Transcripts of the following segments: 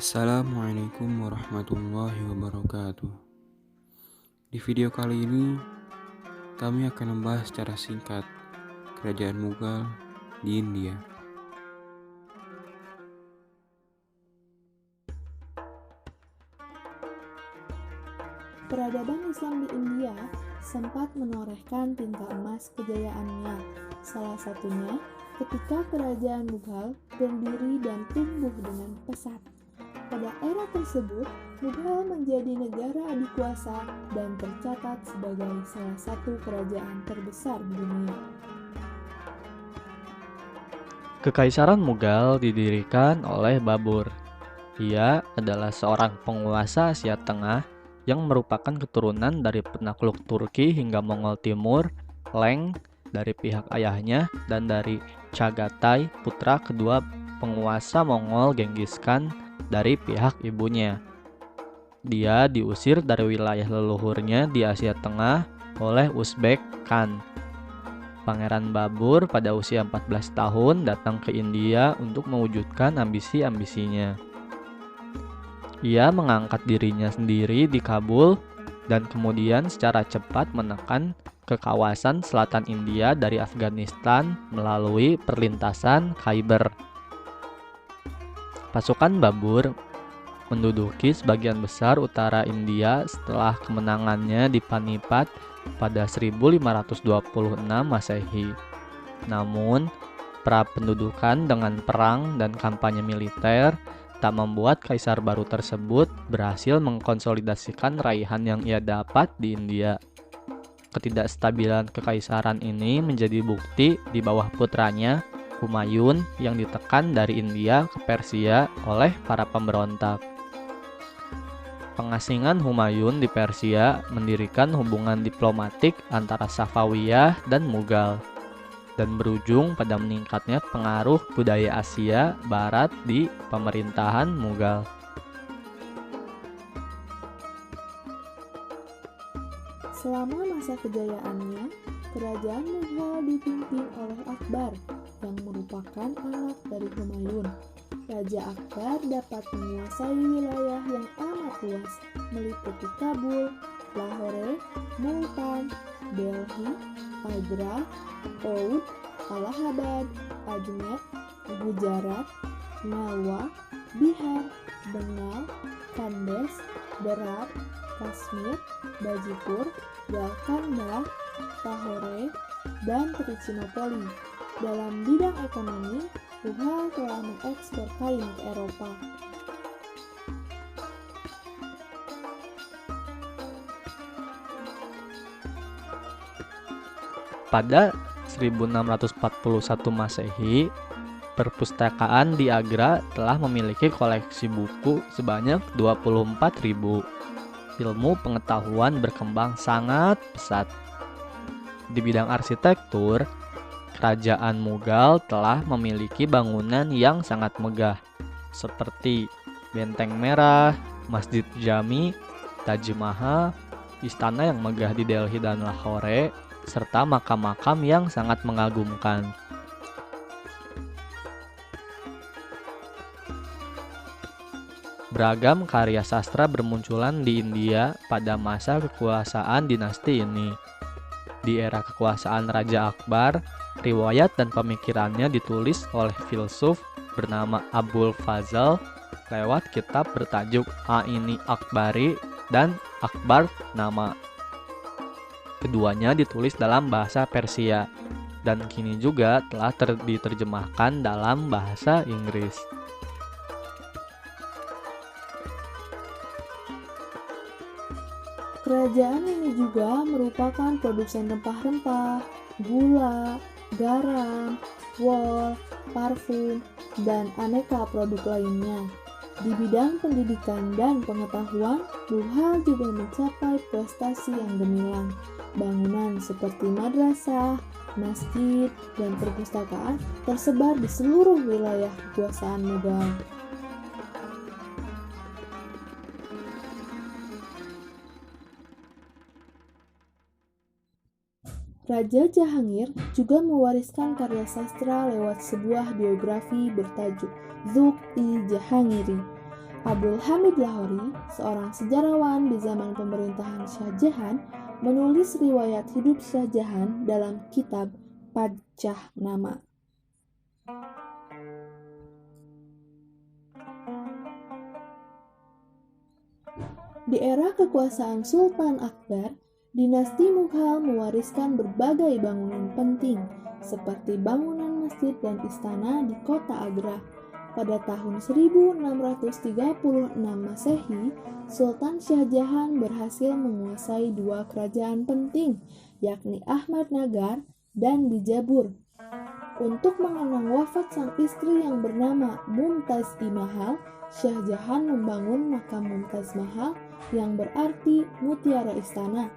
Assalamualaikum warahmatullahi wabarakatuh. Di video kali ini, kami akan membahas secara singkat Kerajaan Mughal di India. Peradaban Islam di India sempat menorehkan tinta emas kejayaannya, salah satunya ketika Kerajaan Mughal berdiri dan tumbuh dengan pesat. Pada era tersebut, Mughal menjadi negara adikuasa dan tercatat sebagai salah satu kerajaan terbesar di dunia. Kekaisaran Mughal didirikan oleh Babur. Ia adalah seorang penguasa Asia Tengah yang merupakan keturunan dari penakluk Turki hingga Mongol Timur, Leng dari pihak ayahnya, dan dari Chagatai, putra kedua penguasa Mongol Genghis Khan dari pihak ibunya. Dia diusir dari wilayah leluhurnya di Asia Tengah oleh Uzbek Khan. Pangeran Babur pada usia 14 tahun datang ke India untuk mewujudkan ambisi-ambisinya. Ia mengangkat dirinya sendiri di Kabul dan kemudian secara cepat menekan ke kawasan selatan India dari Afghanistan melalui perlintasan Khyber. Pasukan Babur menduduki sebagian besar utara India setelah kemenangannya di Panipat pada 1526 Masehi. Namun, prapendudukan dengan perang dan kampanye militer tak membuat kaisar baru tersebut berhasil mengkonsolidasikan raihan yang ia dapat di India. Ketidakstabilan kekaisaran ini menjadi bukti di bawah putranya, Humayun, yang ditekan dari India ke Persia oleh para pemberontak. Pengasingan Humayun di Persia mendirikan hubungan diplomatik antara Safawiyah dan Mughal, dan berujung pada meningkatnya pengaruh budaya Asia Barat di pemerintahan Mughal. Selama masa kejayaannya, Kerajaan Mughal dipimpin oleh Akbar, yang merupakan anak dari Humayun. Raja Akbar dapat menguasai wilayah yang amat luas, meliputi Kabul, Lahore, Multan, Delhi, Agra, Oudh, Allahabad, Ajmer, Gujarat, Malwa, Bihar, Bengal, Khandes, Berat, Kashmir, Bajipur, Golconda, Lahore, dan Trichinopoli. Dalam bidang ekonomi, Mughal telah mengekspor kain ke Eropa. Pada 1641 Masehi, perpustakaan di Agra telah memiliki koleksi buku sebanyak 24.000. Ilmu pengetahuan berkembang sangat pesat. Di bidang arsitektur, Kerajaan Mughal telah memiliki bangunan yang sangat megah, seperti Benteng Merah, Masjid Jami, Taj Mahal, istana yang megah di Delhi dan Lahore, serta makam-makam yang sangat mengagumkan. Beragam karya sastra bermunculan di India pada masa kekuasaan dinasti ini. Di era kekuasaan Raja Akbar, riwayat dan pemikirannya ditulis oleh filsuf bernama Abul Fazl lewat kitab bertajuk Aini Akbari dan Akbar Nama. Keduanya ditulis dalam bahasa Persia dan kini juga telah diterjemahkan dalam bahasa Inggris. Kerajaan ini juga merupakan produsen rempah-rempah, gula, garam, wol, parfum, dan aneka produk lainnya. Di bidang pendidikan dan pengetahuan, Mughal juga mencapai prestasi yang gemilang. Bangunan seperti madrasah, masjid, dan perpustakaan tersebar di seluruh wilayah kekuasaan Mughal. Raja Jahangir juga mewariskan karya sastra lewat sebuah biografi bertajuk Zuk-i Jahangiri. Abdul Hamid Lahori, seorang sejarawan di zaman pemerintahan Shah Jahan, menulis riwayat hidup Shah Jahan dalam kitab Padshah Nama. Di era kekuasaan Sultan Akbar, dinasti Mughal mewariskan berbagai bangunan penting, seperti bangunan masjid dan istana di kota Agra. Pada tahun 1636 Masehi, Sultan Shah Jahan berhasil menguasai dua kerajaan penting, yakni Ahmadnagar dan Bijapur. Untuk mengenang wafat sang istri yang bernama Mumtaz-i Mahal, Shah Jahan membangun makam Mumtaz Mahal yang berarti mutiara istana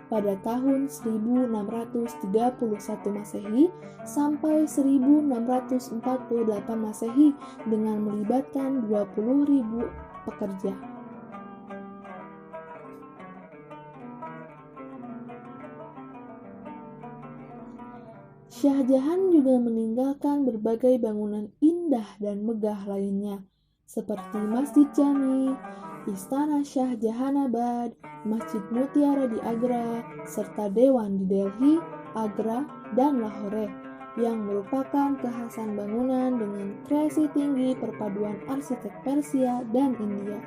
pada tahun 1631 Masehi sampai 1648 Masehi dengan melibatkan 20.000 pekerja. Shah Jahan juga meninggalkan berbagai bangunan indah dan megah lainnya, seperti Masjid Jami, Istana Shah Jahanabad, Masjid Mutiara di Agra, serta Dewan di Delhi, Agra, dan Lahore, yang merupakan kekhasan bangunan dengan kreasi tinggi perpaduan arsitek Persia dan India.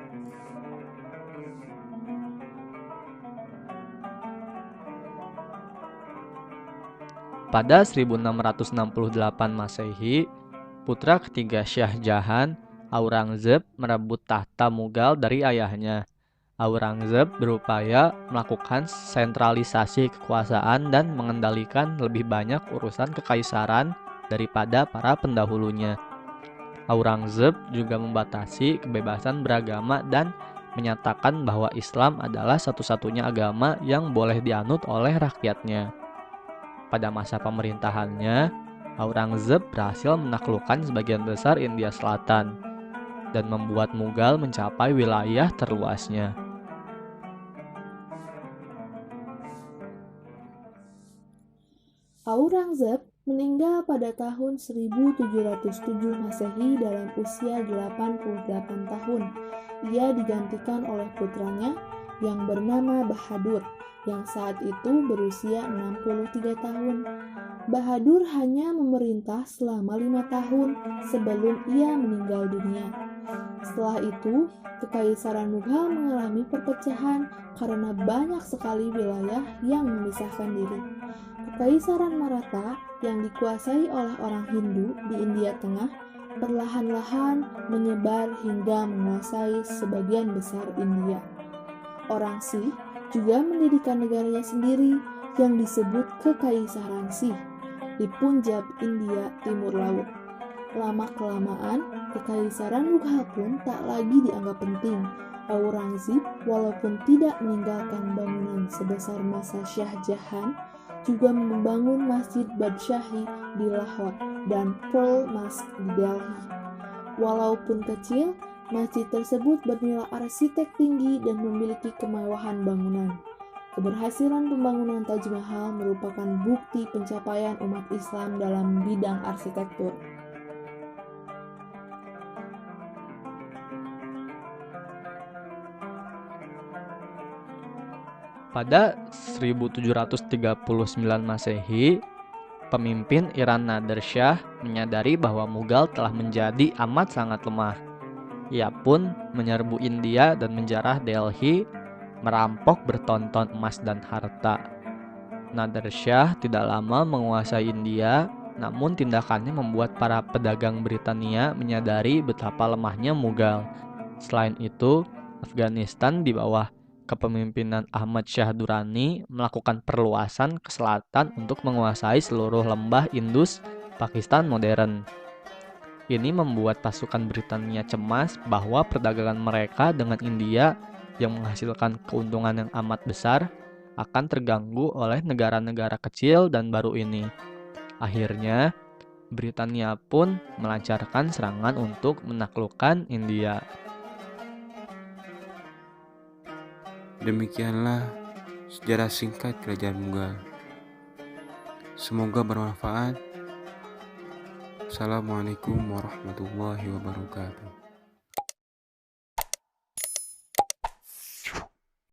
Pada 1668 Masehi, putra ketiga Shah Jahan, Aurangzeb, merebut tahta Mughal dari ayahnya. Aurangzeb berupaya melakukan sentralisasi kekuasaan dan mengendalikan lebih banyak urusan kekaisaran daripada para pendahulunya. Aurangzeb juga membatasi kebebasan beragama dan menyatakan bahwa Islam adalah satu-satunya agama yang boleh dianut oleh rakyatnya. Pada masa pemerintahannya, Aurangzeb berhasil menaklukkan sebagian besar India Selatan dan membuat Mughal mencapai wilayah terluasnya. Aurangzeb meninggal pada tahun 1707 Masehi dalam usia 88 tahun. Ia digantikan oleh putranya yang bernama Bahadur, yang saat itu berusia 63 tahun. Bahadur hanya memerintah selama 5 tahun sebelum ia meninggal dunia. Setelah itu, Kekaisaran Mughal mengalami perpecahan karena banyak sekali wilayah yang memisahkan diri. Kekaisaran Maratha yang dikuasai oleh orang Hindu di India Tengah perlahan-lahan menyebar hingga menguasai sebagian besar India. Orang Sikh juga mendirikan negaranya sendiri yang disebut Kekaisaran Sikh di Punjab, India Timur Laut. Lama-kelamaan, Kekaisaran Mughal pun tak lagi dianggap penting. Aurangzeb, walaupun tidak meninggalkan bangunan sebesar masa Shah Jahan, juga membangun Masjid Badshahi di Lahore dan Pearl Mosque di Delhi. Walaupun kecil, masjid tersebut bernilai arsitek tinggi dan memiliki kemewahan bangunan. Keberhasilan pembangunan Taj Mahal merupakan bukti pencapaian umat Islam dalam bidang arsitektur. Pada 1739 Masehi, pemimpin Iran Nader Shah menyadari bahwa Mughal telah menjadi amat sangat lemah. Ia pun menyerbu India dan menjarah Delhi, merampok bertonton emas dan harta. Nader Shah tidak lama menguasai India, namun tindakannya membuat para pedagang Britania menyadari betapa lemahnya Mughal. Selain itu, Afghanistan di bawah kepemimpinan Ahmad Shah Durrani melakukan perluasan ke selatan untuk menguasai seluruh lembah Indus Pakistan modern. Ini membuat pasukan Britania cemas bahwa perdagangan mereka dengan India yang menghasilkan keuntungan yang amat besar akan terganggu oleh negara-negara kecil dan baru ini. Akhirnya, Britania pun melancarkan serangan untuk menaklukkan India. Demikianlah sejarah singkat Kerajaan Mughal. Semoga bermanfaat. Assalamualaikum warahmatullahi wabarakatuh.